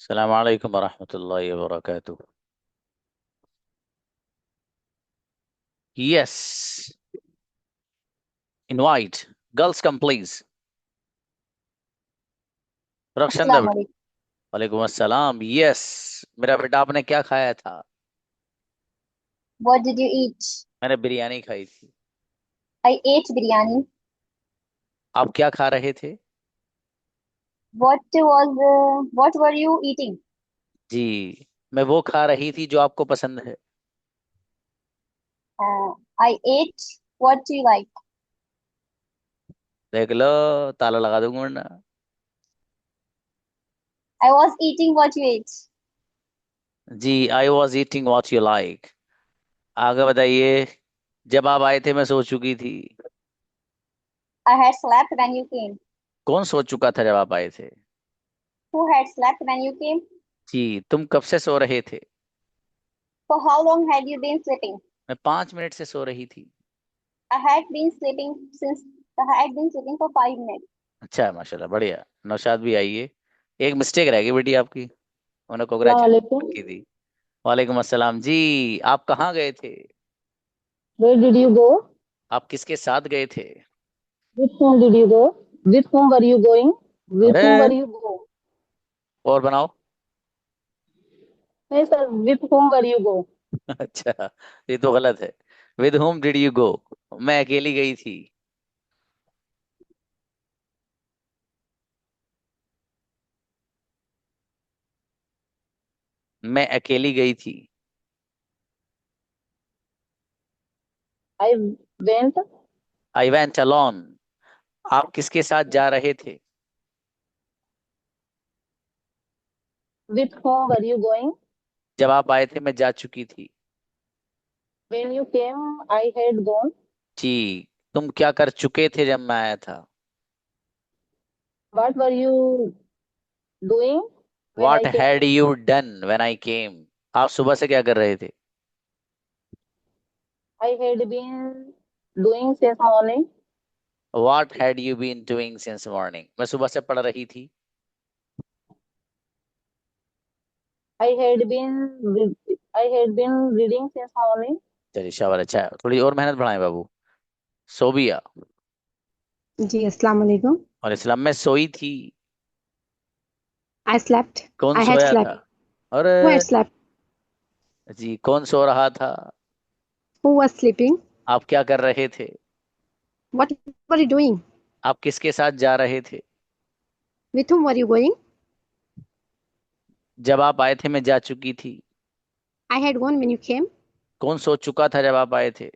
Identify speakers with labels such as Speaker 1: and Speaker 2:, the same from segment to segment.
Speaker 1: अस्सलाम वालेकुम वरहमतुल्लाहि वबरकातुह। Yes, invite girls come please. रक्षन
Speaker 2: अस्सलाम
Speaker 1: दबड़े।
Speaker 2: वालेकुम।
Speaker 1: वालेकुम अस्सलाम। यस, मेरा बेटा आपने क्या खाया था?
Speaker 2: What did you eat?
Speaker 1: मैंने बिरयानी खाई थी।
Speaker 2: I ate biryani.
Speaker 1: आप क्या खा रहे थे?
Speaker 2: What were you eating?
Speaker 1: जी, मैं वो खा रही थी जो आपको पसंद है।
Speaker 2: I ate what you like.
Speaker 1: देख लो, ताला लगा दूंगा वरना।
Speaker 2: I was eating what you ate.
Speaker 1: जी, I was eating what you like. आगे बताइए। जब आप आए थे मैं सो चुकी थी।
Speaker 2: I had slept when you came.
Speaker 1: कौन सो चुका था जब आप आए थे?
Speaker 2: Who had slept when you came?
Speaker 1: जी, तुम कब से सो रहे थे?
Speaker 2: For how long had you been sleeping?
Speaker 1: मैं 5 मिनट से सो रही थी।
Speaker 2: I had been sleeping since I had been sleeping for 5 minutes.
Speaker 1: अच्छा है, माशाल्लाह, बढ़िया। नौशाद भी आइए। एक मिस्टेक रह गई बेटी आपकी, उन्हें
Speaker 2: Assalamualaikum.
Speaker 1: कांग्रेचुलेशन की थी। वालेकुम अस्सलाम जी। आप कहाँ गए थे?
Speaker 2: Where did you go?
Speaker 1: आप किसके साथ गए थे?
Speaker 2: With whom did you go? With whom were you going? With
Speaker 1: अरे,
Speaker 2: whom were you go?
Speaker 1: और बनाओ।
Speaker 2: नहीं sir, with whom were you go?
Speaker 1: अच्छा, ये तो गलत है। With home did you go? मैं अकेली गई थी। मैं अकेली गई थी।
Speaker 2: I went.
Speaker 1: I went alone. आप किसके साथ जा रहे थे?
Speaker 2: With whom were you going?
Speaker 1: जब आप आए थे मैं जा चुकी थी।
Speaker 2: When you came, I had gone.
Speaker 1: जी, तुम क्या कर चुके थे जब मैं आया था?
Speaker 2: What were you doing when
Speaker 1: what
Speaker 2: I came?
Speaker 1: Had you done when I came? आप सुबह से क्या कर रहे थे?
Speaker 2: I had been doing since morning.
Speaker 1: What had you been doing since morning? मैं सुबह से पढ़ रही थी।
Speaker 2: I had been reading since morning.
Speaker 1: चलिए शाबाश, अच्छा है, थोड़ी और मेहनत बढ़ाएं बाबू। सोबिया।
Speaker 2: जी अस्सलाम वालेकुम।
Speaker 1: और इस्लाम में सोई थी।
Speaker 2: I slept.
Speaker 1: कौन
Speaker 2: I had
Speaker 1: सोया
Speaker 2: slept.
Speaker 1: था? अरे
Speaker 2: Who had slept?
Speaker 1: जी, कौन सो रहा था?
Speaker 2: Who was sleeping?
Speaker 1: आप क्या कर रहे थे?
Speaker 2: What were you doing?
Speaker 1: आप किसके साथ जा रहे थे?
Speaker 2: With whom were you going?
Speaker 1: जब आप आए थे मैं जा चुकी थी।
Speaker 2: I had gone when you came.
Speaker 1: कौन सो चुका था जब आप आए थे?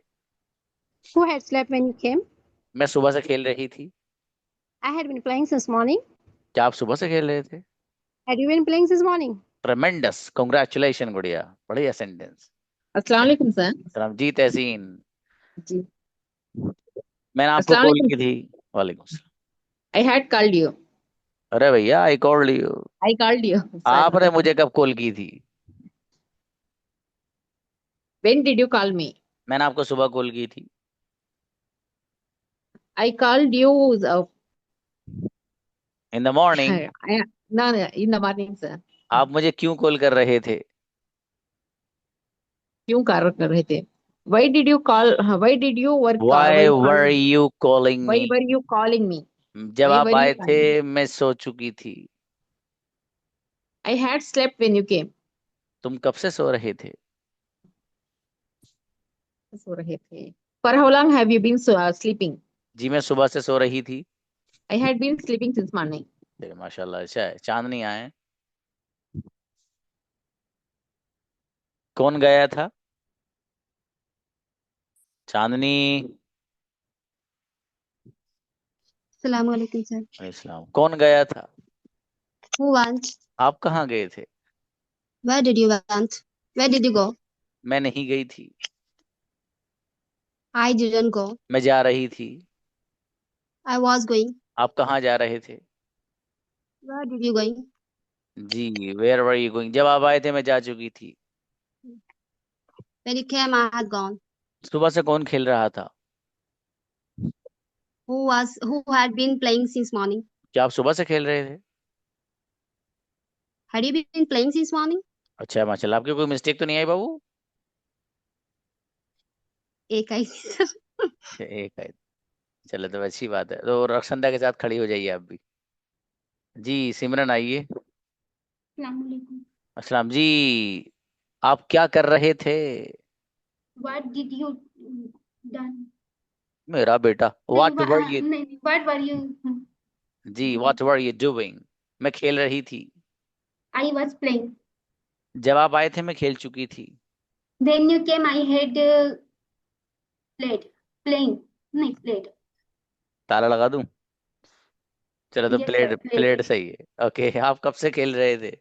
Speaker 2: Who had slept when you came?
Speaker 1: मैं सुबह से खेल रही थी।
Speaker 2: I had been playing since morning.
Speaker 1: क्या आप सुबह से खेल रहे थे?
Speaker 2: Had you been playing since morning?
Speaker 1: ट्रेमेंडस, congratulation, गुड़िया। बढ़िया सेंटेंस।
Speaker 2: अस्सलाम वालेकुम सर।
Speaker 1: सलाम जी तहसीन।
Speaker 2: जी
Speaker 1: मैंने आपको
Speaker 2: अस्सलाम
Speaker 1: कॉल
Speaker 2: वालेकुम।
Speaker 1: की थी। वालेकुम।
Speaker 2: I had called you.
Speaker 1: अरे भैया, आई called you.
Speaker 2: I called you. Sorry.
Speaker 1: आपने मुझे कब कॉल की थी?
Speaker 2: When did you call me?
Speaker 1: मैंने आपको सुबह कॉल की थी।
Speaker 2: I called you.
Speaker 1: In the morning.
Speaker 2: I, no, no, in the morning, sir.
Speaker 1: आप मुझे क्यों कॉल कर रहे थे?
Speaker 2: क्यों कार्य कर रहे थे? Why did you call? Why did you were
Speaker 1: why
Speaker 2: why
Speaker 1: were
Speaker 2: calling me?
Speaker 1: You calling
Speaker 2: Why
Speaker 1: me?
Speaker 2: were you calling me?
Speaker 1: जब
Speaker 2: Why
Speaker 1: आप
Speaker 2: were you
Speaker 1: आए थे
Speaker 2: calling me?
Speaker 1: मैं सो चुकी थी।
Speaker 2: I had slept when you came.
Speaker 1: तुम कब से सो रहे थे?
Speaker 2: सो रहे थे। For how long have you been sleeping?
Speaker 1: जी, मैं सुबह से सो रही थी।
Speaker 2: I had been sleeping since morning.
Speaker 1: चलिए, माशाल्लाह, अच्छा है। चांदनी आए। कौन गया था? चांदनी।
Speaker 2: Assalamu alaikum, sir.
Speaker 1: इस्लाम, कौन गया था?
Speaker 2: Who went?
Speaker 1: आप कहाँ गए थे?
Speaker 2: Where did you went? Where did you go?
Speaker 1: मैं नहीं गई थी।
Speaker 2: I didn't go.
Speaker 1: मैं जा रही थी।
Speaker 2: I was going.
Speaker 1: आप कहाँ जा रहे थे?
Speaker 2: Where did you going?
Speaker 1: जी, वेयर वर यू गोइंग? जब आप आए थे मैं जा चुकी थी।
Speaker 2: When you came, I had gone.
Speaker 1: सुबह से कौन खेल रहा था?
Speaker 2: Who had been playing since morning?
Speaker 1: क्या आप सुबह से खेल रहे थे?
Speaker 2: Had you been playing since morning?
Speaker 1: अच्छा माशाल्लाह, आपकी कोई मिस्टेक तो नहीं आई बाबू?
Speaker 2: एक आई थी सर।
Speaker 1: एक है। चलो तो अच्छी बात है, तो रक्षंदा के साथ खड़ी हो जाइए आप भी। जी सिमरन आइए।
Speaker 2: अस्सलामुअलैकुम।
Speaker 1: अस्सलाम जी। आप क्या कर रहे थे?
Speaker 2: What did you done?
Speaker 1: मेरा बेटा,
Speaker 2: नहीं
Speaker 1: व्हाट वर यू?
Speaker 2: नहीं, what were you
Speaker 1: जी
Speaker 2: doing?
Speaker 1: What were you doing? मैं खेल रही थी।
Speaker 2: I was playing.
Speaker 1: जब आप आए थे मैं खेल चुकी थी।
Speaker 2: Then you came, I had played. Playing. नहीं, played.
Speaker 1: ताला लगा दूं? चलो तो
Speaker 2: Yes sir,
Speaker 1: plate
Speaker 2: played.
Speaker 1: Plate सही है। ओके, आप कब से खेल रहे थे?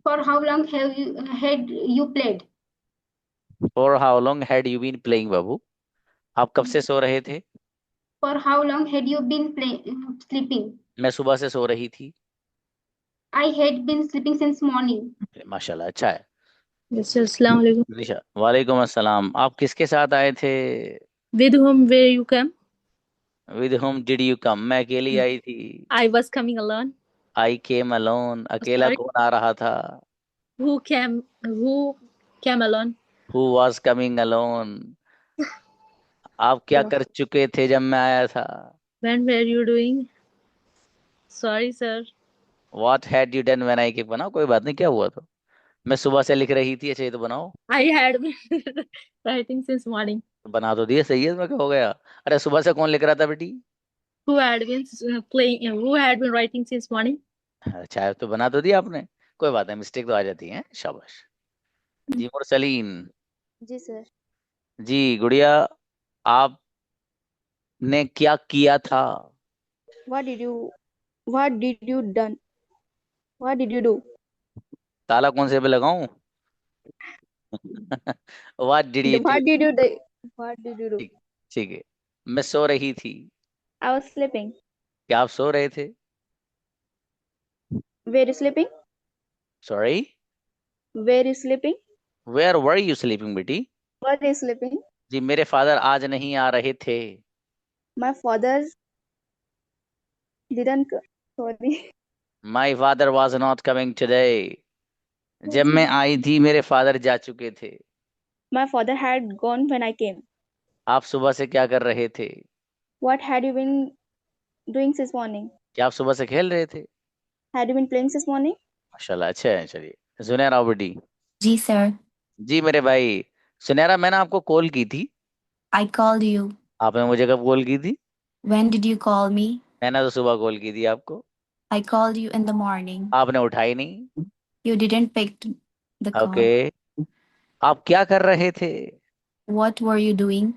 Speaker 2: For how long have you had you played?
Speaker 1: For how long had you been playing बाबू? आप कब से सो रहे थे?
Speaker 2: For how long had you been sleeping?
Speaker 1: मैं सुबह से सो रही थी।
Speaker 2: I had been sleeping since morning.
Speaker 1: माशाल्लाह, अच्छा है।
Speaker 3: Yes, sir. Assalamu alaikum.
Speaker 1: निशा, वालेकुम अस्सलाम। आप किसके साथ आए थे?
Speaker 3: With whom were you come?
Speaker 1: With whom did you come? मैं अकेली आई थी।
Speaker 3: I was coming alone.
Speaker 1: I came alone. अकेला
Speaker 3: Sorry.
Speaker 1: कौन आ रहा था?
Speaker 3: Who came alone?
Speaker 1: Who was coming alone? आप क्या
Speaker 3: So,
Speaker 1: कर चुके थे जब मैं आया था?
Speaker 3: when were you doing? Sorry, sir.
Speaker 1: What had you done when I came? बनाओ, कोई बात नहीं, क्या हुआ तो। मैं सुबह से लिख रही थी। अच्छा ये तो बनाओ।
Speaker 3: I had been writing since morning.
Speaker 1: बना तो दिए, सही है, इसमें क्या हो गया? अरे सुबह से कौन लिख रहा था बेटी?
Speaker 3: Who had been playing? Who had been writing since morning?
Speaker 1: अच्छा तो बना तो दिया आपने। कोई बात नहीं, मिस्टेक तो आ जाती है, शाबाश। जी मुरसलीन।
Speaker 2: जी सर।
Speaker 1: जी गुड़िया, आपने क्या किया था?
Speaker 2: What did you what did you done? What did you do?
Speaker 1: ताला कौन से पे लगाऊं? What did you do?
Speaker 2: What did you do? What did you do?
Speaker 1: ठीक, ठीक है। मैं सो रही थी।
Speaker 2: I was sleeping.
Speaker 1: क्या आप सो रहे थे?
Speaker 2: Were you sleeping?
Speaker 1: Sorry,
Speaker 2: Were you sleeping?
Speaker 1: Where were you sleeping बेटी?
Speaker 2: Were you sleeping?
Speaker 1: जी मेरे फादर आज नहीं आ रहे थे।
Speaker 2: My father didn't. Sorry.
Speaker 1: My father was not coming today. जब मैं आई थी मेरे फादर जा चुके थे।
Speaker 2: My father had gone when I came.
Speaker 1: आप सुबह से क्या कर रहे थे?
Speaker 2: What had you been doing since morning?
Speaker 1: क्या आप सुबह से खेल रहे थे?
Speaker 2: Had you been playing since morning?
Speaker 1: माशाल्लाह, अच्छा है। चलिए सुनहरा आओ बेटी।
Speaker 4: जी सर।
Speaker 1: जी मेरे भाई। सुनहरा, मैंने आपको कॉल की थी।
Speaker 4: I called you.
Speaker 1: आपने मुझे कब कॉल की थी?
Speaker 4: When did you call me?
Speaker 1: मैंने तो सुबह कॉल की थी आपको।
Speaker 4: I called you in the morning.
Speaker 1: आपने उठाई नहीं।
Speaker 4: You didn't pick the
Speaker 1: okay,
Speaker 4: call.
Speaker 1: आप क्या कर रहे थे?
Speaker 4: What were you doing?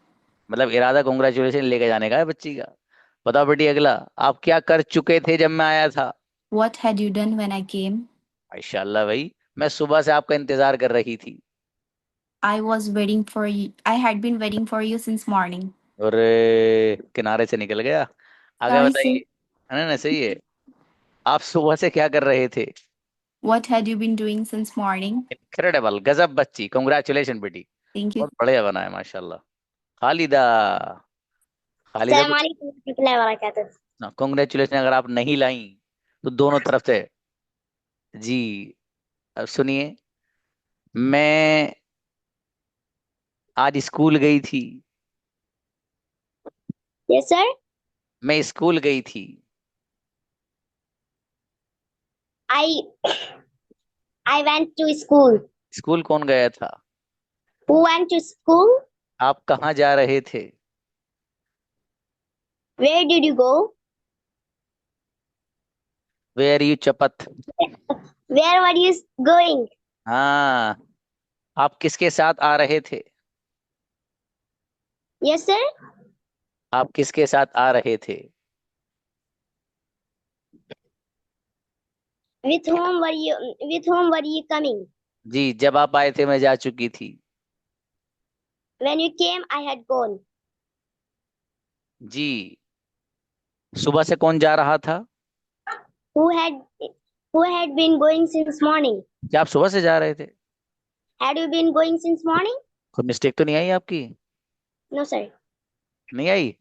Speaker 1: मतलब इरादा कॉन्ग्रेचुलेशन लेके जाने का है बच्ची का। बताओ बेटी अगला, आप क्या कर चुके थे जब मैं आया था?
Speaker 4: What had you done when I came?
Speaker 1: माशाल्लाह भाई, मैं सुबह से आपका इंतजार कर रही थी।
Speaker 4: I was waiting for you. I had been waiting for you since morning.
Speaker 1: और किनारे से निकल गया। आगे
Speaker 4: सॉरी
Speaker 1: बताइए।
Speaker 4: सर।
Speaker 1: है ना, सही है। आप सुबह से क्या कर रहे थे?
Speaker 4: What had you been doing since morning?
Speaker 1: Incredible, गजब बच्ची, कॉन्ग्रेचुलेशन बेटी।
Speaker 4: Thank you.
Speaker 1: बहुत बढ़िया बना है माशाल्लाह। खालिदा, खालिदा
Speaker 2: Assalamu
Speaker 1: को
Speaker 2: alaikum warahmatullahi wabarakatuh.
Speaker 1: कॉन्ग्रेचुलेशन अगर आप नहीं लाई तो दोनों तरफ से। जी, अब सुनिए। मैं आज स्कूल गई थी।
Speaker 2: Yes, sir.
Speaker 1: मैं स्कूल गई थी।
Speaker 2: I I went to school.
Speaker 1: School कौन गया था?
Speaker 2: Who went to school?
Speaker 1: आप कहाँ जा रहे थे?
Speaker 2: Where did you go?
Speaker 1: Where you चपत?
Speaker 2: Where were you going?
Speaker 1: हाँ, आप किसके साथ आ रहे थे?
Speaker 2: Yes, sir.
Speaker 1: आप किसके साथ आ रहे थे?
Speaker 2: With whom were you coming?
Speaker 1: जी जब आप आए थे मैं जा चुकी थी।
Speaker 2: When you came, I had gone.
Speaker 1: जी, सुबह से कौन जा रहा था?
Speaker 2: Who had who had been going since morning?
Speaker 1: क्या आप सुबह से जा रहे थे?
Speaker 2: Had you been going since morning?
Speaker 1: कोई मिस्टेक तो नहीं आई आपकी?
Speaker 2: No, sir.
Speaker 1: नहीं आई?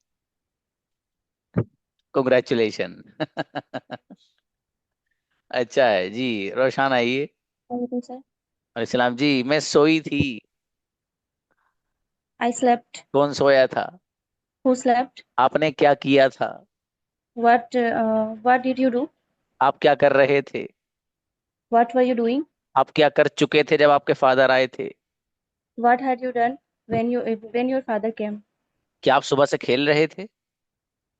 Speaker 1: कॉन्ग्रेचुलेशन। अच्छा है जी। रोशान आइए।
Speaker 5: वालेकुम सर।
Speaker 1: और इस्लाम जी, मैं सोई थी।
Speaker 5: I slept.
Speaker 1: कौन सोया था?
Speaker 5: Who slept?
Speaker 1: आपने क्या किया था?
Speaker 5: What did you do?
Speaker 1: आप क्या कर रहे थे?
Speaker 5: What were you doing?
Speaker 1: आप क्या कर चुके थे जब आपके फादर आए थे?
Speaker 5: What had you done when your father came?
Speaker 1: क्या आप सुबह से खेल रहे थे?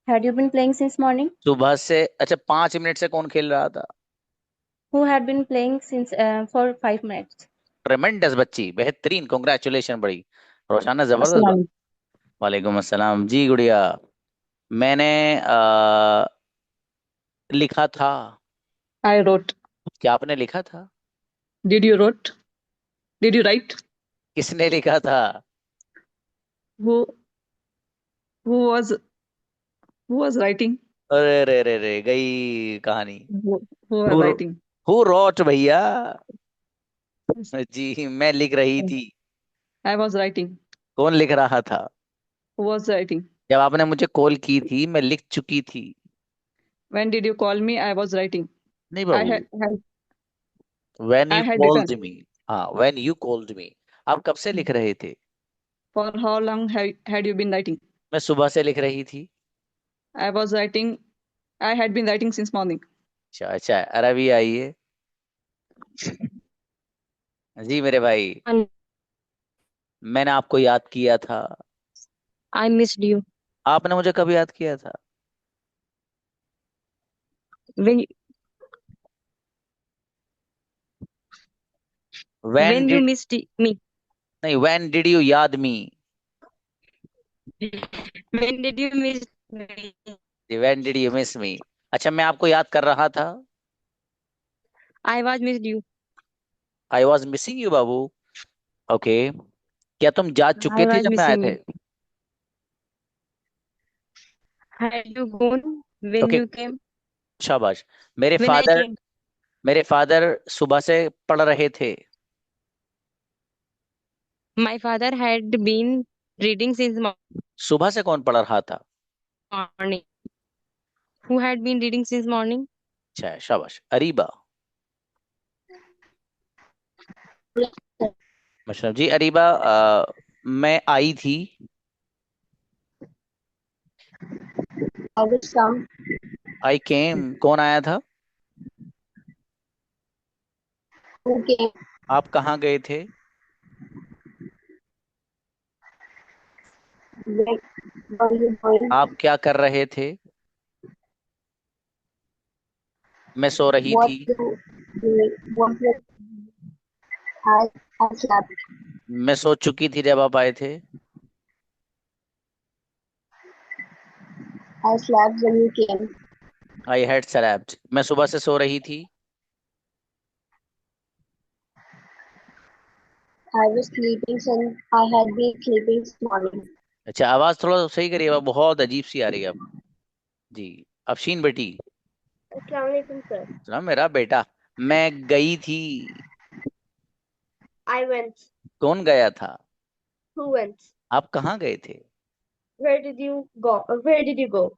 Speaker 5: Had you been playing since morning?
Speaker 1: सुबह से, अच्छा 5 मिनट से कौन खेल रहा था?
Speaker 5: Who had been playing since for 5 minutes?
Speaker 1: ट्रेमेंडस बच्ची, बेहतरीन, कॉन्ग्रेचुलेशन, बड़ी रोशाना, जबरदस्त बात।
Speaker 6: अस्सलाम।
Speaker 1: वालेकुम अस्सलाम जी गुड़िया। मैंने लिखा था।
Speaker 6: I wrote.
Speaker 1: क्या आपने लिखा था?
Speaker 6: Did you wrote? Did you write?
Speaker 1: किसने लिखा था?
Speaker 6: Who who was who was writing?
Speaker 1: अरे रे रे रे, गई कहानी।
Speaker 6: Who was
Speaker 1: who
Speaker 6: writing?
Speaker 1: Who wrote भैया?
Speaker 6: Yes.
Speaker 1: जी, मैं लिख रही थी।
Speaker 6: I was writing.
Speaker 1: कौन लिख रहा था?
Speaker 6: Who was writing?
Speaker 1: जब आपने मुझे कॉल की थी मैं लिख चुकी थी।
Speaker 6: When did you call me? I was writing.
Speaker 1: नहीं
Speaker 6: I
Speaker 1: Babu,
Speaker 6: had
Speaker 1: when
Speaker 6: I
Speaker 1: you
Speaker 6: had
Speaker 1: called
Speaker 6: written.
Speaker 1: मी। हाँ, व्हेन यू कॉल्ड मी। आप कब से लिख रहे थे?
Speaker 6: For how long had you been writing?
Speaker 1: मैं सुबह से लिख रही थी।
Speaker 6: I was writing. I had been writing since morning.
Speaker 1: अच्छा अच्छा, अरबी आइए। जी मेरे भाई,
Speaker 7: And
Speaker 1: मैंने आपको याद किया था।
Speaker 7: I missed you.
Speaker 1: आपने मुझे कब याद किया था?
Speaker 7: When
Speaker 1: when
Speaker 7: when you
Speaker 1: did,
Speaker 7: missed me.
Speaker 1: नहीं, व्हेन डिड यू याद मी?
Speaker 7: When did you miss me?
Speaker 1: When did you miss मी? अच्छा, मैं आपको याद कर रहा था।
Speaker 7: I was missed you.
Speaker 1: I was missing you Babu. Okay. क्या तुम जा चुके
Speaker 7: I
Speaker 1: थे
Speaker 7: was
Speaker 1: जब मैं आए
Speaker 7: missing
Speaker 1: थे?
Speaker 7: you. Had you gone when
Speaker 1: okay,
Speaker 7: you came?
Speaker 1: शाबाश। मेरे
Speaker 7: When I
Speaker 1: फादर
Speaker 7: came.
Speaker 1: मेरे फादर सुबह से पढ़ रहे थे।
Speaker 7: My father had been reading since
Speaker 1: सुबह से कौन पढ़ रहा था?
Speaker 7: morning. Who had been reading since morning?
Speaker 1: अच्छा है, शाबाश। अरीबा। मशरफ जी, अरीबा, मैं आई थी।
Speaker 2: I will come.
Speaker 1: आई केम, कौन आया था?
Speaker 2: Who came?
Speaker 1: आप कहाँ गए थे?
Speaker 2: Where were you going?
Speaker 1: आप क्या कर रहे थे? मैं सो रही
Speaker 2: What
Speaker 1: थी।
Speaker 2: you doing? What you I I slept.
Speaker 1: मैं सो चुकी थी जब आप आए थे।
Speaker 2: I slept when you came.
Speaker 1: I had slept, मैं सुबह से सो रही थी।
Speaker 2: I was sleeping since I had been sleeping this morning.
Speaker 1: अच्छा, आवाज थोड़ा सही करिए, बहुत अजीब सी आ रही है आप। जी। अफशीन बेटी।
Speaker 8: अस्सलाम वालेकुम सर।
Speaker 1: सुना मेरा बेटा। मैं गई थी।
Speaker 8: I went.
Speaker 1: कौन गया था?
Speaker 8: Who went?
Speaker 1: आप कहाँ गए थे?
Speaker 8: Where did you go? Where did you go?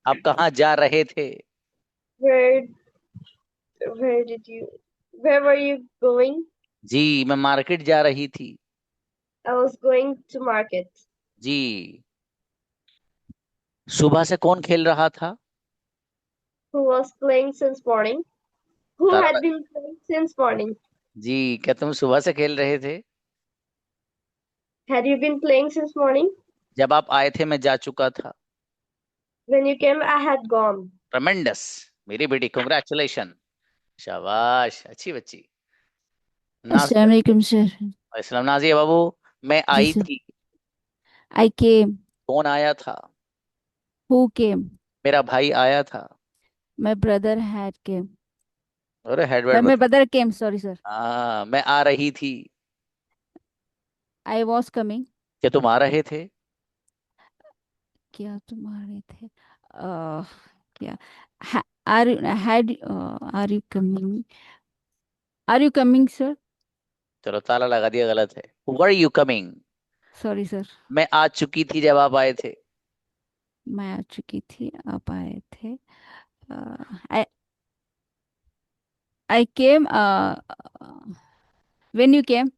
Speaker 1: आप कहाँ जा रहे थे?
Speaker 8: Where where did you where were you going?
Speaker 1: जी, मैं मार्केट जा रही थी।
Speaker 8: I was going to market.
Speaker 1: जी। सुबह से कौन खेल रहा था?
Speaker 8: Who was playing since morning? Who
Speaker 1: Tara
Speaker 8: had been playing since morning?
Speaker 1: जी, क्या तुम सुबह से खेल रहे थे?
Speaker 8: Had you been playing since morning?
Speaker 1: जब आप आए थे मैं जा चुका था।
Speaker 8: When you came, I had gone.
Speaker 1: ट्रेमेंडस, मेरी बेटी, कांग्रेचुलेशन। शाबाश, अच्छी बच्ची।
Speaker 9: अस्सलाम
Speaker 1: नाजिया।
Speaker 9: वालेकुम सर।
Speaker 1: इस्लाम, नाजिया बाबू, मैं
Speaker 9: जी
Speaker 1: आई
Speaker 9: सर।
Speaker 1: थी।
Speaker 9: आई केम।
Speaker 1: कौन आया था?
Speaker 9: Who came?
Speaker 1: मेरा भाई आया था।
Speaker 9: माय ब्रदर हैड केम।
Speaker 1: अरे हेडवर्ड
Speaker 9: माय
Speaker 1: बता।
Speaker 9: ब्रदर केम, सॉरी सर।
Speaker 1: हाँ, मैं आ रही थी।
Speaker 9: I was coming.
Speaker 1: क्या तुम आ रहे थे?
Speaker 9: क्या तुम आ रहे थे? क्या? Are had are you coming? Are you coming sir?
Speaker 1: चलो, ताला लगा दिया, गलत है। Were you coming?
Speaker 9: Sorry sir.
Speaker 1: मैं आ चुकी थी जब आप आए थे।
Speaker 9: मैं आ चुकी थी, आप आए थे। I came when you came.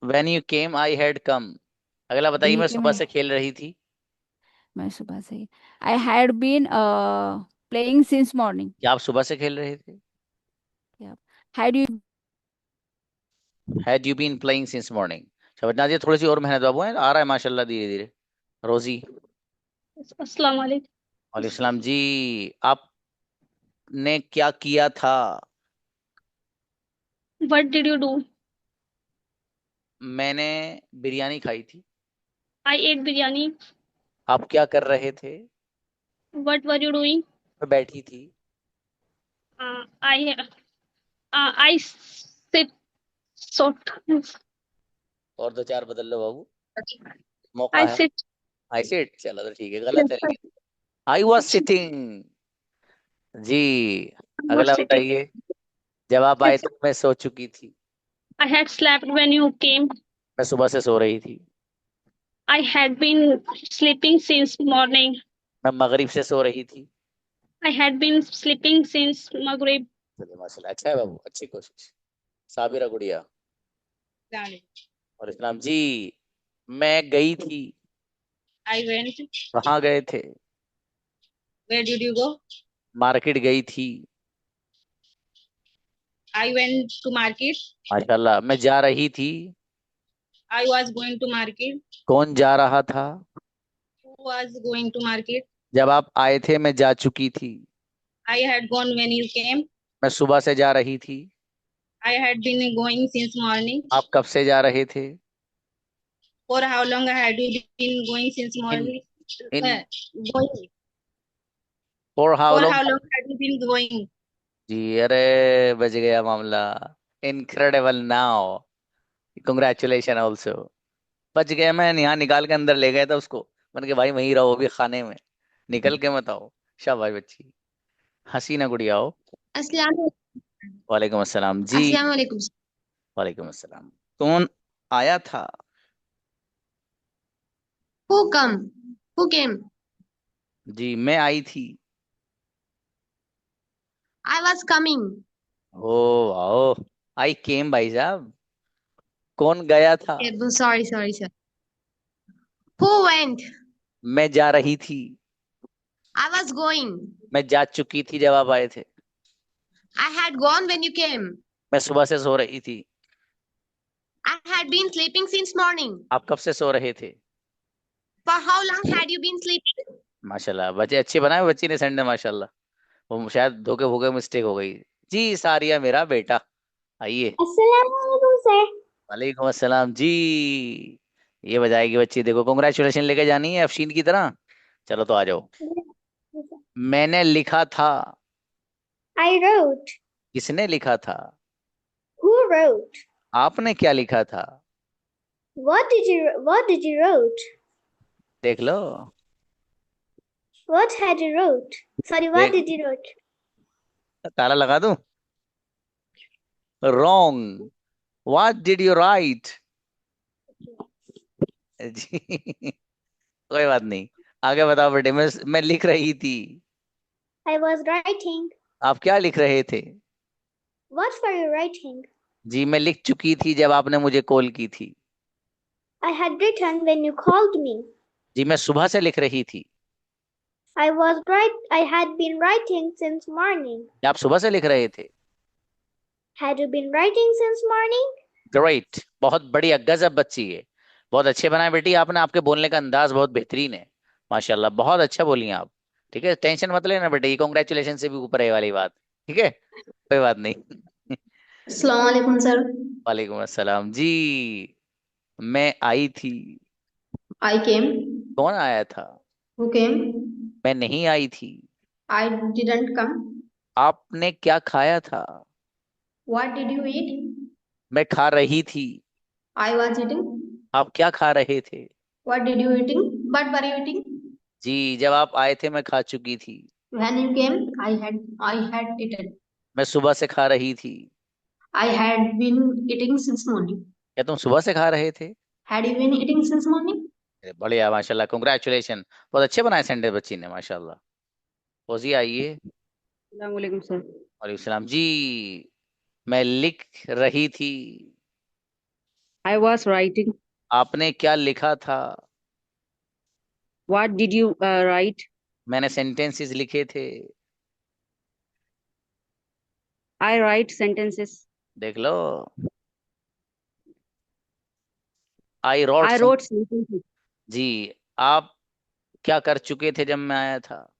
Speaker 1: When you came, I had come. अगला
Speaker 9: When
Speaker 1: बताइए,
Speaker 9: you
Speaker 1: मैं
Speaker 9: came,
Speaker 1: सुबह से खेल रही थी।
Speaker 9: मैं सुबह से I had been playing since morning.
Speaker 1: क्या आप सुबह से खेल रहे थे?
Speaker 9: Yeah. Had you
Speaker 1: Had you been playing since morning? शबनाज जी थोड़ी सी और मेहनत बाबू है, आ रहा है माशाल्लाह धीरे धीरे। रोजी।
Speaker 2: अस्सलाम वालेकुम।
Speaker 1: वालेकुम सलाम जी। आपने क्या किया था?
Speaker 2: What did you do?
Speaker 1: मैंने बिरयानी खाई थी।
Speaker 2: I ate biryani.
Speaker 1: आप क्या कर रहे थे?
Speaker 2: What were you doing?
Speaker 1: मैं बैठी थी।
Speaker 2: I sit sort.
Speaker 1: और दो चार बदल लो बाबू, मौका
Speaker 2: I
Speaker 1: है।
Speaker 2: sit.
Speaker 1: आई सिट, चलो तो ठीक है, गलत है लेकिन। I was sitting. जी।
Speaker 2: I was
Speaker 1: अगला
Speaker 2: sitting.
Speaker 1: बताइए। जब आप आए तो मैं सो चुकी थी।
Speaker 2: I had slept when you came.
Speaker 1: मैं सुबह से सो रही थी।
Speaker 2: I had been sleeping since morning.
Speaker 1: मैं मगरिब से सो रही थी।
Speaker 2: I had been sleeping since Maghrib.
Speaker 1: चलिए माशाल्लाह, अच्छा है बाबू, अच्छी कोशिश। साबिरा गुड़िया। और इस्लाम जी। मैं गई थी।
Speaker 7: I went.
Speaker 1: कहाँ गए थे?
Speaker 7: Where did you go?
Speaker 1: Market गई थी।
Speaker 7: I went to market.
Speaker 1: माशाल्लाह। मैं जा रही थी।
Speaker 7: I was going to market.
Speaker 1: कौन जा रहा था?
Speaker 7: Who was going to market?
Speaker 1: जब आप आए थे मैं जा चुकी थी।
Speaker 7: I had gone when you came.
Speaker 1: मैं सुबह से जा रही थी।
Speaker 7: I had been going since morning.
Speaker 1: आप कब से जा रहे थे?
Speaker 7: For how long had you been going since
Speaker 1: in
Speaker 7: morning?
Speaker 1: In
Speaker 7: Going.
Speaker 1: For how
Speaker 7: For
Speaker 1: long?
Speaker 7: how long had you been going?
Speaker 1: जी, अरे बच गया मामला। Incredible now. Congratulation also. बच गया, मैं यहाँ निकाल के अंदर ले गया था उसको। मैंने कहा भाई वहीं रहो अभी खाने में, निकल के मत आओ। शाबाश बच्ची। हसीना गुड़िया हो।
Speaker 8: अस्सलाम
Speaker 1: वालेकुम अस्सलाम जी।
Speaker 8: वालेकुम।
Speaker 1: वालेकुम अस्सलाम। कौन आया था?
Speaker 8: Who come? Who came?
Speaker 1: जी, मैं आई थी।
Speaker 8: I was coming.
Speaker 1: ओ आओ। आई केम भाई साहब। कौन गया था?
Speaker 8: Sorry, sir. Who went?
Speaker 1: मैं जा रही थी।
Speaker 8: I was going.
Speaker 1: मैं जा चुकी थी जब आप आए थे।
Speaker 8: I had gone when you came.
Speaker 1: मैं सुबह से सो रही थी।
Speaker 8: I had been sleeping since morning.
Speaker 1: आप कब से सो रहे थे?
Speaker 8: For how long had you been sleeping?
Speaker 1: माशाल्लाह, बच्चे अच्छे बनाए बच्ची ने संडे माशाल्लाह। वो शायद धोखे भोगे मिस्टेक हो गई। जी सारिया मेरा बेटा, आइए।
Speaker 8: अस्सलाम वालेकुम सर।
Speaker 1: वालेकुम अस्सलाम जी। ये बजाएगी बच्ची, देखो कॉन्ग्रेचुलेशन लेके जानी है अफशीन की तरह। चलो तो आ जाओ। मैंने लिखा था।
Speaker 8: I wrote.
Speaker 1: किसने लिखा था?
Speaker 8: Who wrote?
Speaker 1: आपने क्या लिखा था?
Speaker 8: What did you wrote?
Speaker 1: देख लो।
Speaker 8: What had you wrote? Sorry,
Speaker 1: देख,
Speaker 8: did you wrote?
Speaker 1: ताला लगा दूं? Wrong. What did you write? जी कोई बात नहीं, आगे बताओ बेटे। मैं लिख रही थी।
Speaker 8: I was writing.
Speaker 1: आप क्या लिख रहे थे?
Speaker 8: What were you writing?
Speaker 1: जी, मैं लिख चुकी थी जब आपने मुझे कॉल की थी।
Speaker 8: I had written when you called me.
Speaker 1: जी, मैं सुबह से लिख रही थी।
Speaker 8: I had been writing since morning.
Speaker 1: आप सुबह से लिख रहे थे।
Speaker 8: Had you been writing since morning?
Speaker 1: Great, बहुत बढ़िया, गजब बच्ची है। बहुत अच्छे बनाए बेटी आपने, आपके बोलने का अंदाज बहुत बेहतरीन है माशाल्लाह, बहुत अच्छा बोली आप। ठीक है, टेंशन मत लेना बेटे, ये कॉन्ग्रेचुलेशन से भी ऊपर है वाली बात। ठीक है, कोई बात नहीं।
Speaker 8: अस्सलाम वालेकुम सर।
Speaker 1: वालेकुम अस्सलाम जी। मैं आई थी।
Speaker 8: I came.
Speaker 1: कौन आया था?
Speaker 8: Who came?
Speaker 1: मैं नहीं आई थी।
Speaker 8: I didn't come.
Speaker 1: आपने क्या खाया था?
Speaker 8: What did you eat?
Speaker 1: मैं खा रही थी।
Speaker 8: I was eating.
Speaker 1: आप क्या खा रहे थे?
Speaker 8: What did you eating? What were you eating?
Speaker 1: जी, जब आप आए थे मैं खा चुकी थी।
Speaker 8: When you came, I had eaten.
Speaker 1: मैं सुबह से खा रही थी।
Speaker 8: I had been eating since morning.
Speaker 1: क्या तुम सुबह से खा रहे थे?
Speaker 8: Had you been eating since morning?
Speaker 1: अरे बढ़िया माशाल्लाह, कंग्रेचुलेशन, बहुत अच्छे बनाए संडे बच्ची ने माशाल्लाह। फौजी आइए।
Speaker 6: Assalamualaikum, sir.
Speaker 1: वालेकुम सलाम जी। मैं लिख रही थी।
Speaker 6: I was writing.
Speaker 1: आपने क्या लिखा था?
Speaker 6: What did you write?
Speaker 1: मैंने सेंटेंसेस लिखे थे।
Speaker 6: I write sentences.
Speaker 1: देख लो। आई रॉट।
Speaker 6: I wrote sentences.
Speaker 1: जी। आप क्या कर चुके थे जब मैं आया था?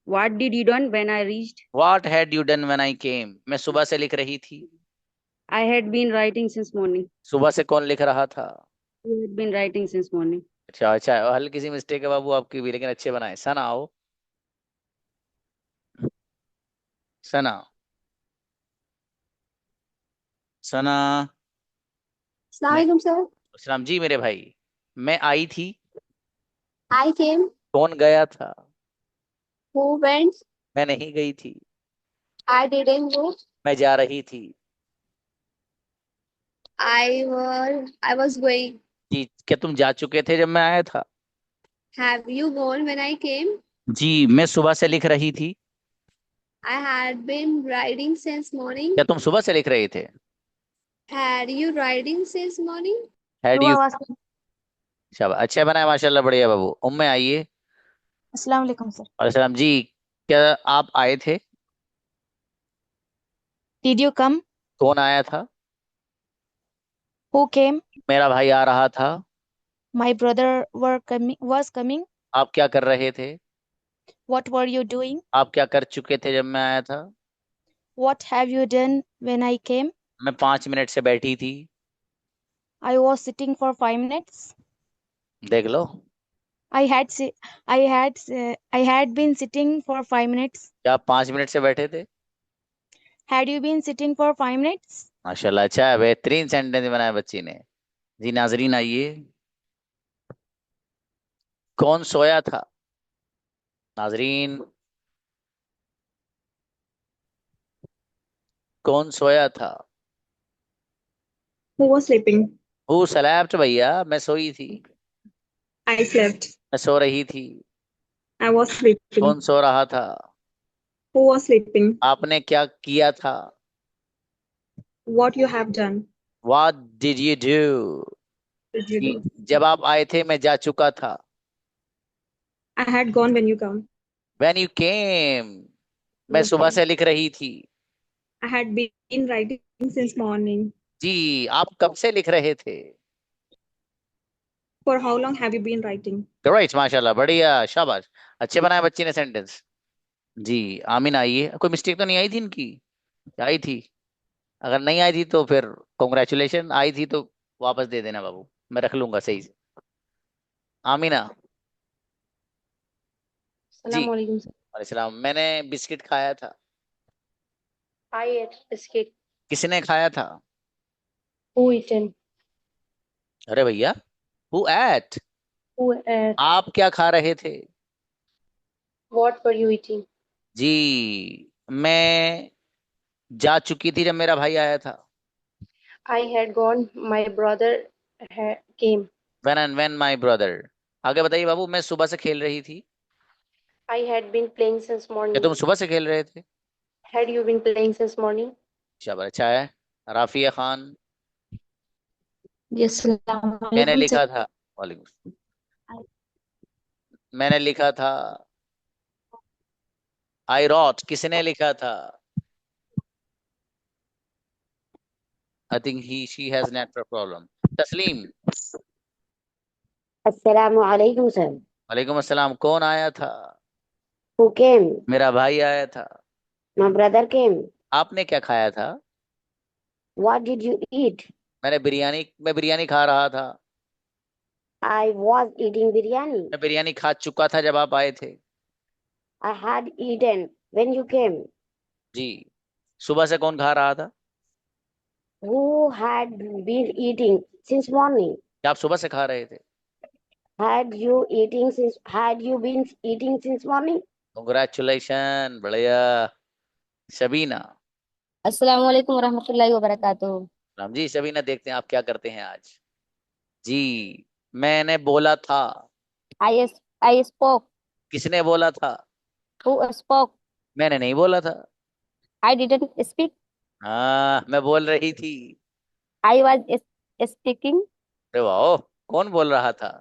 Speaker 6: What did you done when I reached?
Speaker 1: What had you done when I came? मैं सुबह से लिख रही थी।
Speaker 6: I had been writing since morning.
Speaker 1: सुबह से कौन लिख रहा था?
Speaker 6: You had been writing since morning.
Speaker 1: अच्छा अच्छा, हल्की सी मिस्टेक है बाबू आपकी भी, लेकिन अच्छे बनाए। सना आओ। सना। सना।
Speaker 2: अस्सलाम
Speaker 1: नहीं।
Speaker 2: वालेकुम सर।
Speaker 1: सलाम जी मेरे भाई। मैं आई थी।
Speaker 2: I came.
Speaker 1: कौन गया था?
Speaker 2: Who went?
Speaker 1: मैं नहीं गई थी।
Speaker 2: I didn't go.
Speaker 1: मैं जा रही थी।
Speaker 2: I was going.
Speaker 1: जी, क्या तुम जा चुके थे जब मैं आया था?
Speaker 2: Have you gone when I came?
Speaker 1: जी, मैं सुबह से लिख रही थी।
Speaker 2: I had been writing since morning.
Speaker 1: क्या तुम सुबह से लिख रहे थे?
Speaker 2: Had you writing since morning?
Speaker 1: Had you.
Speaker 5: सुबह was
Speaker 1: शाबाश, अच्छा बनाया माशाल्लाह, बढ़िया बाबू। उम्मे आइए।
Speaker 5: अस्सलाम वालेकुम सर।
Speaker 1: और सलाम जी। क्या आप आए थे?
Speaker 5: Did you come?
Speaker 1: कौन आया था?
Speaker 5: Who came?
Speaker 1: मेरा भाई आ रहा था।
Speaker 5: My brother was coming.
Speaker 1: आप क्या कर रहे थे?
Speaker 5: What were you doing?
Speaker 1: आप क्या कर चुके थे जब मैं आया था?
Speaker 5: What have you done when I came?
Speaker 1: मैं 5 मिनट से बैठी थी।
Speaker 5: I was sitting for 5 minutes.
Speaker 1: देख लो।
Speaker 5: I had si- I had been sitting for 5 minutes.
Speaker 1: क्या आप 5 मिनट से बैठे थे?
Speaker 5: Had you been sitting for 5 minutes?
Speaker 1: माशाल्लाह, अच्छा है, बेहतरीन सेंटेंस बनाया बच्ची ने। जी नाजरीन आइए। कौन सोया था? नाजरीन। कौन सोया था?
Speaker 8: Who was sleeping?
Speaker 1: वो स्लैप्ड भैया, मैं सोई थी।
Speaker 8: I slept.
Speaker 1: मैं सो रही थी।
Speaker 8: I was sleeping.
Speaker 1: कौन सो रहा था?
Speaker 8: Who was sleeping?
Speaker 1: आपने क्या किया था?
Speaker 8: What you have done?
Speaker 1: What did you do?
Speaker 8: Did you
Speaker 1: ji,
Speaker 8: do?
Speaker 1: जब आप आए थे मैं जा चुका था।
Speaker 8: I had gone when you come.
Speaker 1: When you came, मैं
Speaker 8: You
Speaker 1: सुबह
Speaker 8: came.
Speaker 1: से लिख रही थी।
Speaker 8: I had been writing since morning.
Speaker 1: जी, आप कब से लिख रहे थे?
Speaker 8: For how long have you been writing?
Speaker 1: Right, माशाल्लाह, बढ़िया, शाबाश। अच्छे बनाए बच्ची ने सेंटेंस। जी। आमीन आइए। कोई मिस्टेक तो नहीं आई थी इनकी? आई थी? अगर नहीं आई थी तो फिर कॉन्ग्रेचुलेशन, आई थी तो वापस दे देना बाबू, मैं रख लूंगा सही से। आमीना। जी।
Speaker 5: Assalamu alaikum sir.
Speaker 1: वालेकुम, मैंने बिस्किट खाया था।
Speaker 5: I ate biscuit.
Speaker 1: किसने खाया था?
Speaker 5: Who eaten?
Speaker 1: अरे भैया, हु एट।
Speaker 5: Who ate?
Speaker 1: आप क्या खा रहे थे?
Speaker 5: What were you eating?
Speaker 1: जी, मैं जा चुकी थी जब मेरा भाई आया था।
Speaker 5: I had gone. My brother came.
Speaker 1: When my brother. आगे बताइए बाबू। मैं सुबह से खेल रही थी।
Speaker 5: I had been playing since
Speaker 1: क्या
Speaker 5: morning.
Speaker 1: तुम सुबह से खेल रहे थे?
Speaker 5: Had you been playing since morning?
Speaker 1: शाबाश, अच्छा है। राफिया खान।
Speaker 5: Yes, assalamu
Speaker 1: मैंने
Speaker 5: alaikum sir.
Speaker 1: लिखा था। वालेकुम। मैंने लिखा था। आई रॉट। किसने लिखा था? I think he she has network problem. तस्लीम।
Speaker 10: Assalamu alaikum sir.
Speaker 1: वालेकुम अस्सलाम। कौन आया था?
Speaker 10: Who came?
Speaker 1: मेरा भाई आया था।
Speaker 10: My brother came.
Speaker 1: आपने क्या खाया था?
Speaker 10: What did you eat?
Speaker 1: मैं बिरयानी खा रहा था।
Speaker 10: I was eating biryani.
Speaker 1: मैं बिरयानी खा चुका था जब आप आए थे।
Speaker 10: I had eaten when you came.
Speaker 1: जी। सुबह से कौन खा रहा था?
Speaker 10: Who had been eating since morning?
Speaker 1: क्या आप सुबह से खा रहे थे?
Speaker 10: Had you been eating since morning?
Speaker 1: Congratulation, बढ़िया। शबीना।
Speaker 11: अस्सलाम वालेकुम वरहमतुल्लाहि वबरकातुहू।
Speaker 1: राम जी। शबीना, देखते हैं आप क्या करते हैं आज। जी। मैंने बोला था।
Speaker 11: I spoke.
Speaker 1: किसने बोला था?
Speaker 11: Who spoke?
Speaker 1: मैंने नहीं बोला था।
Speaker 11: I didn't speak.
Speaker 1: हाँ, मैं बोल रही थी।
Speaker 11: I was speaking.
Speaker 1: अरे वाह, कौन बोल रहा था?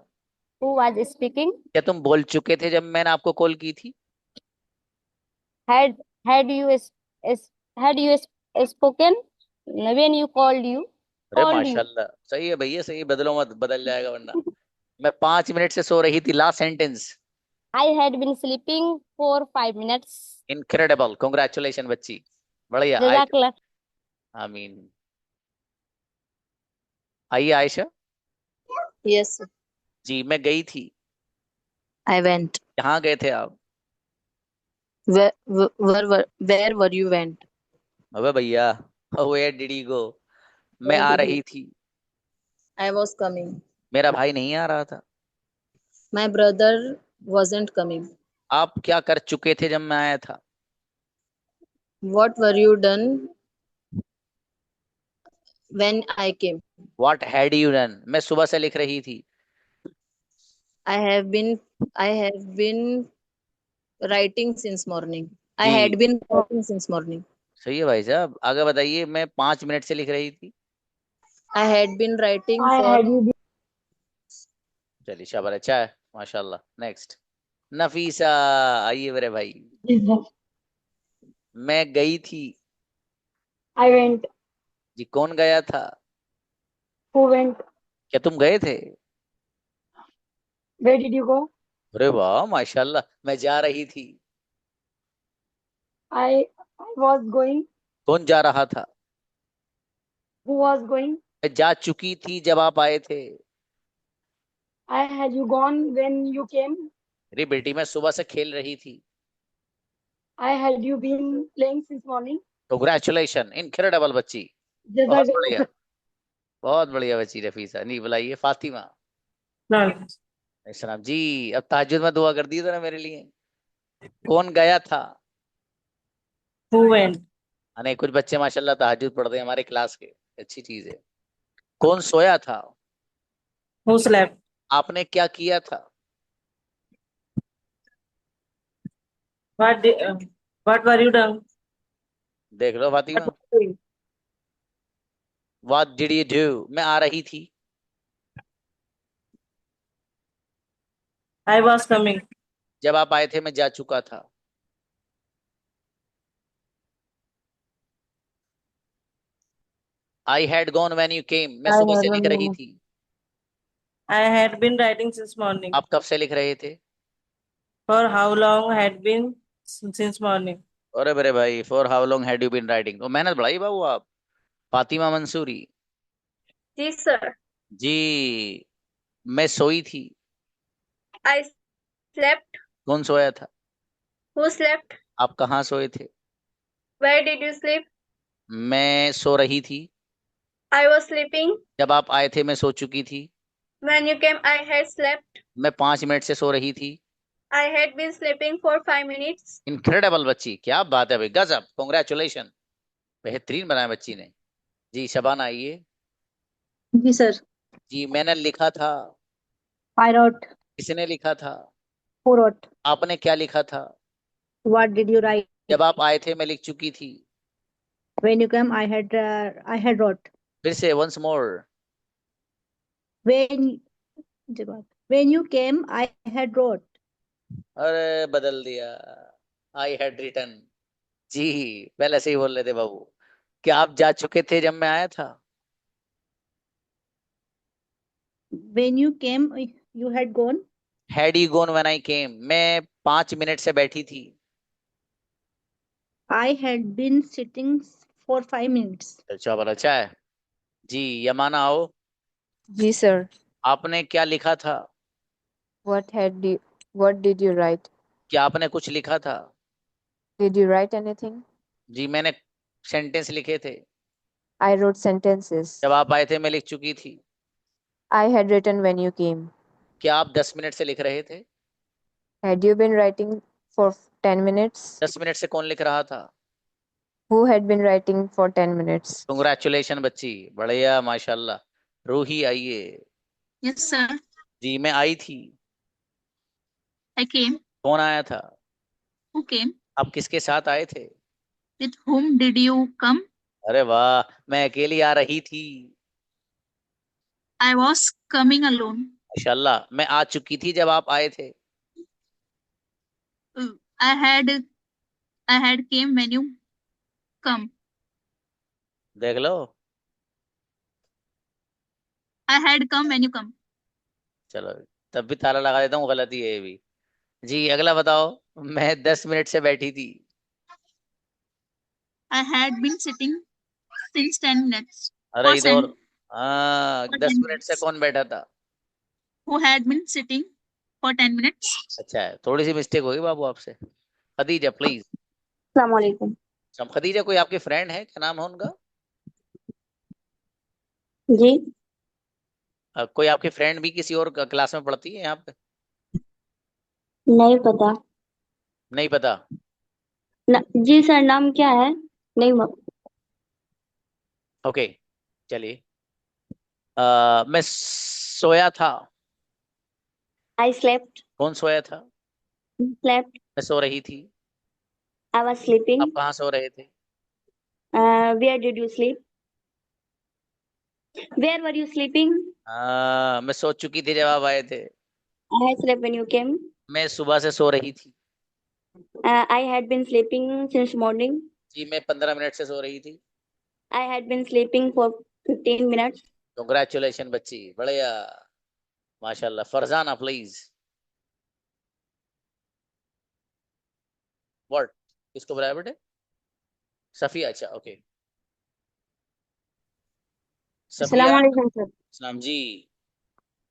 Speaker 11: Who was speaking?
Speaker 1: क्या तुम बोल चुके थे जब मैंने आपको कॉल की थी?
Speaker 11: Had had you is had you spoken when you
Speaker 1: अरे
Speaker 11: called you?
Speaker 1: माशाल्लाह, सही है भैया, सही है, बदलो मत, बदल जाएगा वरना। मैं 5 मिनट से सो रही थी, last sentence.
Speaker 11: I had been sleeping for 5 minutes.
Speaker 1: Incredible, congratulation बच्ची, बढ़िया। आई,
Speaker 11: Jazakallah.
Speaker 1: आमीन। आइए आयशा।
Speaker 5: Yes,
Speaker 1: जी, मैं गई थी।
Speaker 5: I went.
Speaker 1: कहाँ गए थे आप?
Speaker 5: Where were you went?
Speaker 1: अबे भैया, वेयर डिड यू गो? मैं
Speaker 5: Where
Speaker 1: आ
Speaker 5: did you?
Speaker 1: रही थी।
Speaker 5: I was coming.
Speaker 1: मेरा भाई नहीं आ रहा था।
Speaker 5: My brother wasn't coming.
Speaker 1: आप क्या कर चुके थे जब मैं आया था?
Speaker 5: What were you done when I came?
Speaker 1: What had you done? मैं सुबह से लिख रही थी।
Speaker 5: I have been I have been writing since morning. I
Speaker 1: ji,
Speaker 5: had been writing since morning.
Speaker 1: सही है भाई साहब, आगे बताइए। मैं 5 मिनट से लिख रही थी।
Speaker 5: I had been writing
Speaker 8: I
Speaker 5: for
Speaker 8: had you been
Speaker 1: चलिए, शाबाश, अच्छा है, माशाल्लाह। नेक्स्ट, नफीसा। आइए मेरे भाई।
Speaker 8: business.
Speaker 1: मैं गई थी।
Speaker 8: I went.
Speaker 1: जी, कौन गया था?
Speaker 8: Who went?
Speaker 1: क्या तुम गए थे?
Speaker 8: Where did you go?
Speaker 1: अरे वाह माशाल्लाह, मैं जा रही थी।
Speaker 8: I was going.
Speaker 1: कौन जा रहा था?
Speaker 8: Who was going?
Speaker 1: मैं जा चुकी थी जब आप आए थे।
Speaker 8: I had you gone when you came.
Speaker 1: अरे बेटी, मैं सुबह से खेल रही थी।
Speaker 8: I had you been playing since morning.
Speaker 1: Congratulation, incredible बच्ची, बहुत बढ़िया,
Speaker 8: Jazakallah.
Speaker 1: बहुत बढ़िया बच्ची। रफीसा नहीं बुलाइए, फातिमा। सलाम जी। अब तहज्जुद में दुआ कर दी तो ना मेरे लिए। कौन गया था?
Speaker 3: Who went?
Speaker 1: नहीं, कुछ बच्चे माशाल्लाह तहज्जुद पढ़ते हैं हमारे क्लास के, अच्छी चीज है। कौन सोया था?
Speaker 3: Who slept?
Speaker 1: आपने क्या किया था?
Speaker 3: What did, what were you done?
Speaker 1: देख लो Fatima.
Speaker 3: What were you doing?
Speaker 1: What did you do? मैं आ रही थी।
Speaker 3: I was coming.
Speaker 1: जब आप आए थे मैं जा चुका था। आई हैड गॉन व्हेन यू केम, मैं
Speaker 5: I
Speaker 1: सुबह से
Speaker 5: have
Speaker 1: लिख रही
Speaker 5: been
Speaker 1: थी।
Speaker 3: I had been writing since morning.
Speaker 1: आप कब से लिख रहे थे?
Speaker 3: For how long had been since morning?
Speaker 1: अरे बड़े भाई, for how long had you been writing? तो मेहनत बढ़ाई बाबू आप। फातिमा मंसूरी।
Speaker 8: जी सर.
Speaker 1: जी, मैं सोई थी।
Speaker 8: I slept.
Speaker 1: कौन सोया था?
Speaker 8: Who slept?
Speaker 1: आप कहाँ सोए थे?
Speaker 8: Where did you sleep?
Speaker 1: मैं सो रही थी।
Speaker 8: I was sleeping.
Speaker 1: जब आप आए थे मैं सो चुकी थी।
Speaker 8: When you came, I had slept.
Speaker 1: मैं 5 मिनट से सो रही थी।
Speaker 8: I had been sleeping for 5 minutes.
Speaker 1: Incredible बच्ची, क्या बात है भाई, गजब, कॉन्ग्रेचुलेशन, बेहतरीन बनाया बच्ची ने। जी, शबाना आइए।
Speaker 5: जी सर.
Speaker 1: जी, मैंने लिखा था।
Speaker 5: I wrote.
Speaker 1: किसने लिखा था?
Speaker 5: Who wrote?
Speaker 1: आपने क्या लिखा था?
Speaker 5: What did you write?
Speaker 1: जब आप आए थे मैं लिख चुकी थी।
Speaker 5: When you came, I had wrote.
Speaker 1: फिर से, once more.
Speaker 5: When when you came, I had wrote.
Speaker 1: अरे बदल दिया, आई हैड रिटन। जी, पहले से ही बोल रहे थे बाबू। क्या आप जा चुके थे जब मैं आया था?
Speaker 5: When you came, you had gone.
Speaker 1: Had you gone when I came? मैं 5 मिनट से बैठी थी।
Speaker 5: I had been sitting for 5 minutes.
Speaker 1: अच्छा, बड़ा अच्छा है। जी, यमाना आओ।
Speaker 5: जी सर.
Speaker 1: आपने क्या लिखा था?
Speaker 5: What did you write?
Speaker 1: क्या आपने कुछ लिखा था?
Speaker 5: Did you write anything?
Speaker 1: जी, मैंने सेंटेंस लिखे थे।
Speaker 5: I wrote sentences.
Speaker 1: जब आप आए थे मैं लिख चुकी थी।
Speaker 5: I had written when you came.
Speaker 1: क्या आप 10 मिनट से लिख रहे थे?
Speaker 5: Had you been writing for 10 minutes?
Speaker 1: 10 minute से कौन लिख रहा था?
Speaker 5: Who had been writing for 10 minutes?
Speaker 1: Congratulation बच्ची, बढ़िया माशाल्लाह। रूही आइए।
Speaker 2: Yes, sir.
Speaker 1: जी, मैं आई थी।
Speaker 2: I came.
Speaker 1: कौन आया था?
Speaker 12: Who came?
Speaker 1: आप किसके साथ आए थे?
Speaker 12: With whom did you come?
Speaker 1: अरे वाह, मैं अकेली आ रही थी।
Speaker 12: I was coming alone.
Speaker 1: माशाल्लाह, मैं आ चुकी थी जब आप आए थे।
Speaker 12: Uh, I had I had came when you come.
Speaker 1: देख लो।
Speaker 12: I had come when you come.
Speaker 1: चलो, तब भी ताला लगा देता हूँ, गलती है ये भी। जी अगला बताओ। मैं 10 मिनट से बैठी थी।
Speaker 12: I had been sitting since 10 minutes.
Speaker 1: अरे इधर।
Speaker 12: Person
Speaker 1: हाँ,
Speaker 12: for
Speaker 1: 10
Speaker 12: 10
Speaker 1: मिनट से
Speaker 12: minutes.
Speaker 1: कौन बैठा था?
Speaker 12: Who had been sitting for 10 minutes.
Speaker 1: अच्छा है, थोड़ी सी मिस्टेक होगी बाबू आपसे। खदीजा प्लीज।
Speaker 11: Assalamualaikum.
Speaker 1: खदीजा, कोई आपके फ्रेंड है, क्या नाम है उनका?
Speaker 11: जी
Speaker 1: कोई आपकी फ्रेंड भी किसी और क्लास में पढ़ती है यहाँ पे?
Speaker 11: नहीं पता
Speaker 1: नहीं पता।
Speaker 11: जी सर नाम क्या है नहीं
Speaker 1: ओके, चलिए। मैं सोया था।
Speaker 11: I slept
Speaker 1: कौन सोया था? मैं सो रही थी।
Speaker 11: I was sleeping
Speaker 1: आप कहाँ सो रहे थे?
Speaker 11: where did you sleep where were you sleeping
Speaker 1: मैं सो चुकी थी जब आप आए थे।
Speaker 11: I had slept when you came
Speaker 1: मैं सुबह से सो रही थी।
Speaker 11: I had been sleeping since morning
Speaker 1: जी, मैं 15 मिनट से सो रही थी।
Speaker 11: I had been sleeping for 15 minutes
Speaker 1: congratulation बच्ची, बढ़िया, माशाल्लाह। फरजाना प्लीज। व्हाट? किसको बुलाया बेटे? सफिया, अच्छा ओके। सफिया।
Speaker 11: Assalamualaikum sir
Speaker 1: सलाम जी।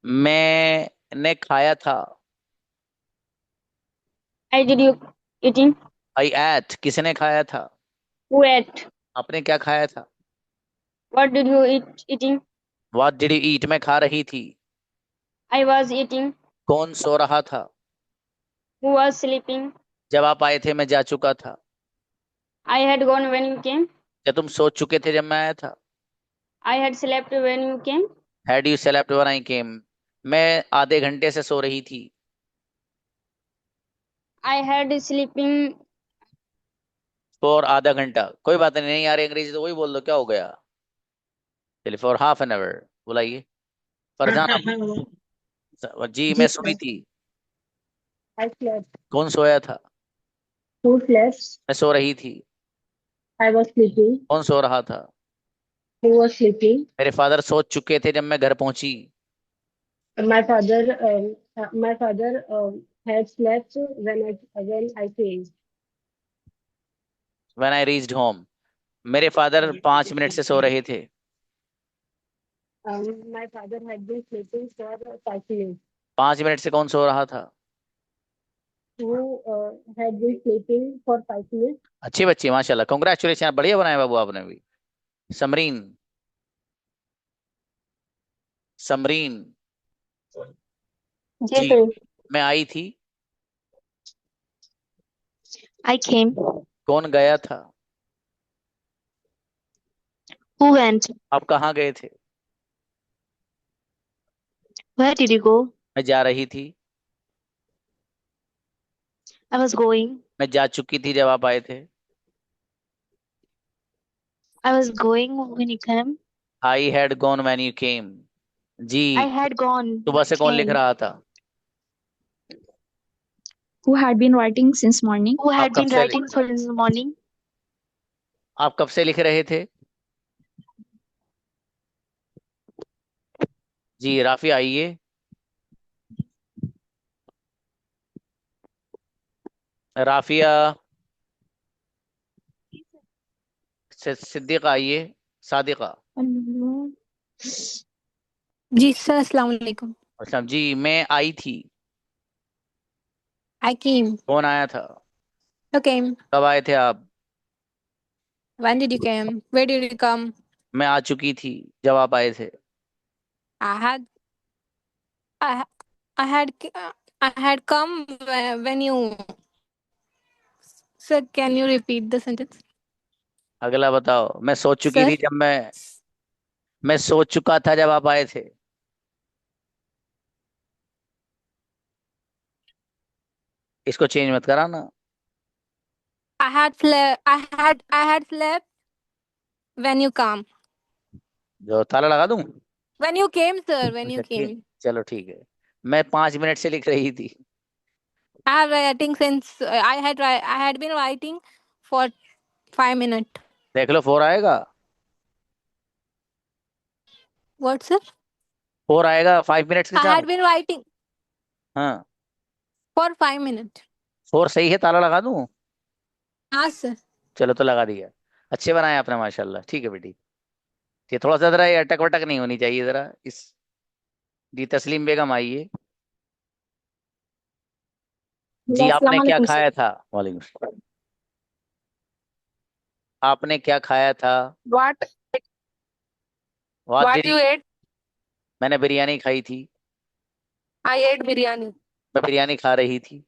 Speaker 1: मैंने खाया था।
Speaker 11: I did you eating
Speaker 1: I ate, किसने खाया था?
Speaker 11: who ate
Speaker 1: आपने क्या खाया था?
Speaker 11: what did you eating
Speaker 1: what did you eat, मैं खा रही थी।
Speaker 11: I was eating
Speaker 1: कौन सो रहा था?
Speaker 11: who was sleeping
Speaker 1: जब आप आए थे मैं जा चुका था।
Speaker 11: I had gone when you came
Speaker 1: क्या तुम सो चुके थे जब मैं आया था?
Speaker 11: I had slept when you came
Speaker 1: had you slept when I came, मैं आधे घंटे से सो रही थी।
Speaker 11: I had sleeping
Speaker 1: फॉर आधा घंटा, कोई बात नहीं, नहीं आ रही अंग्रेजी तो वही बोल दो, क्या हो गया। चलिए, फॉर हाफ एन आवर बुलाइए। फरजाना। जी, मैं सोई थी।
Speaker 11: I slept
Speaker 1: कौन सोया था?
Speaker 11: who slept
Speaker 1: मैं सो रही थी।
Speaker 11: I was sleeping
Speaker 1: कौन सो रहा था?
Speaker 11: who was sleeping
Speaker 1: मेरे फादर सो चुके थे जब मैं घर पहुंची।
Speaker 11: my father had slept when I came
Speaker 1: when I reached home, मेरे फादर 5 मिनट से सो रहे थे।
Speaker 11: my father had been sleeping for 5 minutes
Speaker 1: 5 minute से कौन सो रहा था?
Speaker 11: who had been sleeping for 5 minutes
Speaker 1: अच्छी बच्ची, माशाल्लाह, कांग्रेचुलेशन, बढ़िया बनाया बाबू आपने भी। समरीन। समरीन
Speaker 11: जी
Speaker 1: जी,
Speaker 11: सर
Speaker 1: मैं आई थी।
Speaker 7: I came.
Speaker 1: कौन गया था?
Speaker 7: Who went?
Speaker 1: आप कहाँ गए थे?
Speaker 7: Where did you go?
Speaker 1: मैं जा रही थी।
Speaker 7: I was going.
Speaker 1: मैं जा चुकी थी जब आप आए थे।
Speaker 7: I was going when you came.
Speaker 1: I had gone when you came. जी,
Speaker 7: I had gone.
Speaker 1: सुबह से कौन लिख
Speaker 7: Came.
Speaker 1: रहा था?
Speaker 12: Who had been writing since morning.
Speaker 7: Who
Speaker 1: आप
Speaker 7: had
Speaker 1: कब
Speaker 7: been
Speaker 1: से
Speaker 7: writing for in the morning.
Speaker 1: आप कब से लिख रहे थे? जी, राफी आइए। राफिया। सिद्दीक आइए। सादिका।
Speaker 3: जी सर, अस्सलाम वालेकुम।
Speaker 1: अच्छा जी, मैं आई थी।
Speaker 3: I came.
Speaker 1: कौन आया था?
Speaker 3: You came.
Speaker 1: कब आए थे आप?
Speaker 3: When did you come? Where did you come?
Speaker 1: मैं आ चुकी थी जब आप आए थे।
Speaker 3: I had I I had I had come when you. Sir, can you repeat the sentence?
Speaker 1: अगला बताओ। मैं सो चुकी
Speaker 3: Sir,
Speaker 1: थी जब मैं सो चुका था जब आप आए थे। इसको चेंज मत कराना।
Speaker 3: I had slept when you come.
Speaker 1: जो ताला लगा दूं?
Speaker 3: When you came, sir. When
Speaker 1: अच्छा
Speaker 3: you
Speaker 1: ठीक,
Speaker 3: came.
Speaker 1: चलो ठीक है। मैं 5 मिनट से लिख रही थी।
Speaker 3: I have writing since I had been writing for 5 minutes.
Speaker 1: देख लो 4 आएगा।
Speaker 3: What, sir?
Speaker 1: 4 आएगा 5 मिनट्स के
Speaker 3: I
Speaker 1: साथ।
Speaker 3: had been writing
Speaker 1: हाँ,
Speaker 3: for 5 minutes.
Speaker 1: 4 सही है, ताला लगा दूं?
Speaker 3: हाँ sir.
Speaker 1: चलो तो लगा दिया। अच्छे बनाए आपने माशाल्लाह। ठीक है बेटी, ये थोड़ा सा जरा ये अटक वटक नहीं होनी चाहिए जरा इस। जी तस्लीम बेगम आइए। जी आपने क्या
Speaker 7: Assalamualaikum, sir.
Speaker 1: खाया था? वालेकुम सलाम। आपने क्या खाया था?
Speaker 7: What
Speaker 1: what
Speaker 7: what
Speaker 1: did
Speaker 7: you ate?
Speaker 1: मैंने बिरयानी खाई थी।
Speaker 7: I ate biryani.
Speaker 1: मैं बिरयानी खा रही थी।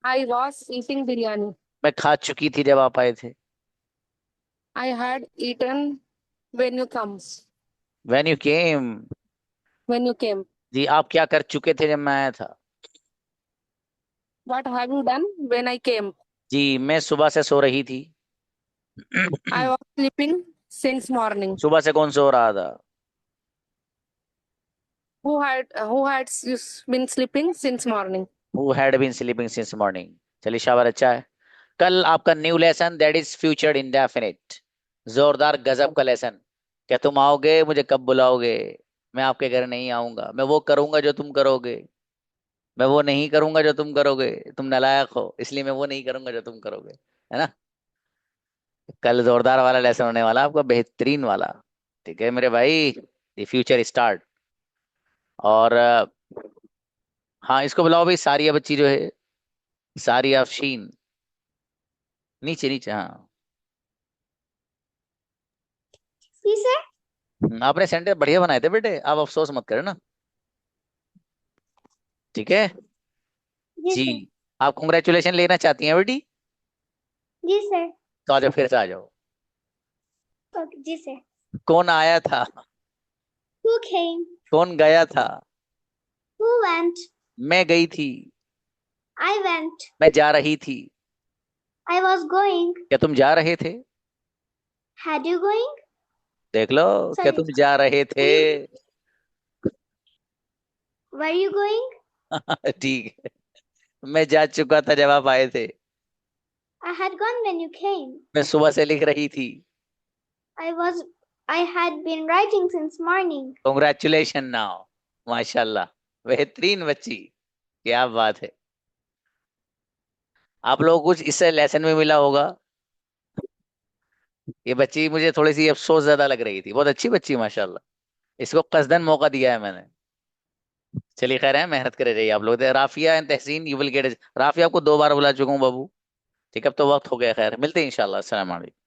Speaker 7: I was eating biryani.
Speaker 1: मैं खा चुकी थी जब आप आए थे।
Speaker 7: I had eaten when you comes.
Speaker 1: When you came.
Speaker 7: When you came.
Speaker 1: जी आप क्या कर चुके थे जब मैं आया था?
Speaker 7: What have you done when I came?
Speaker 1: जी मैं सुबह से सो रही थी।
Speaker 7: I was sleeping since morning.
Speaker 1: सुबह से कौन सो रहा था?
Speaker 7: Who had been sleeping since morning?
Speaker 1: Who had been sleeping since morning? चलिए शाबाश, अच्छा है। कल आपका new lesson that is future indefinite. जोरदार गजब का लेसन। क्या तुम आओगे? मुझे कब बुलाओगे? मैं आपके घर नहीं आऊंगा। मैं वो करूंगा जो तुम करोगे। मैं वो नहीं करूंगा जो तुम करोगे। तुम नालायक हो, इसलिए मैं वो नहीं करूंगा जो तुम करोगे, है ना। कल जोरदार वाला लेसन होने वाला आपका, बेहतरीन वाला। ठीक है मेरे भाई, द फ्यूचर स्टार्ट। और हाँ इसको बुलाओ भाई, सारिया बच्ची जो है, सारिया अफशीन। नीचे नीचे, हाँ।
Speaker 2: जी सर।
Speaker 1: आपने सेंटेंस बढ़िया बनाए थे बेटे, आप अफसोस मत करें ना। ठीक है
Speaker 2: जी
Speaker 1: जी।
Speaker 2: सर।
Speaker 1: आप कांग्रेचुलेशन लेना चाहती हैं बेटी?
Speaker 2: जी सर।
Speaker 1: तो आ जाओ, फिर से आ जाओ।
Speaker 2: ओके जी सर।
Speaker 1: कौन आया था?
Speaker 2: Who came?
Speaker 1: कौन गया था?
Speaker 2: Who went?
Speaker 1: मैं गई थी।
Speaker 2: I went.
Speaker 1: मैं जा रही थी।
Speaker 2: I was going.
Speaker 1: क्या तुम जा रहे थे?
Speaker 2: Had you going?
Speaker 1: देख लो, क्या
Speaker 2: Sorry.
Speaker 1: तुम जा रहे थे?
Speaker 2: Were you going?
Speaker 1: ठीक है, मैं जा चुका था जब आप आए थे।
Speaker 2: I had gone when you came.
Speaker 1: मैं सुबह से लिख रही थी।
Speaker 2: I had been writing since morning.
Speaker 1: Congratulation now. माशाल्लाह, बेहतरीन बच्ची, क्या बात है। आप लोगों को कुछ इससे लेसन में मिला होगा। ये बच्ची मुझे थोड़ी सी अफसोस ज्यादा लग रही थी। बहुत अच्छी बच्ची माशाल्लाह, इसको कसदन मौका दिया है मैंने। चलिए खैर है, मेहनत करे रहिए आप लोग। Rafia and Tahseen you will get. Rafia आपको 2 बार बुला चुका हूँ बाबू। ठीक है, अब तो वक्त हो गया। खैर मिलते हैं इंशाल्लाह। अस्सलाम वालेकुम।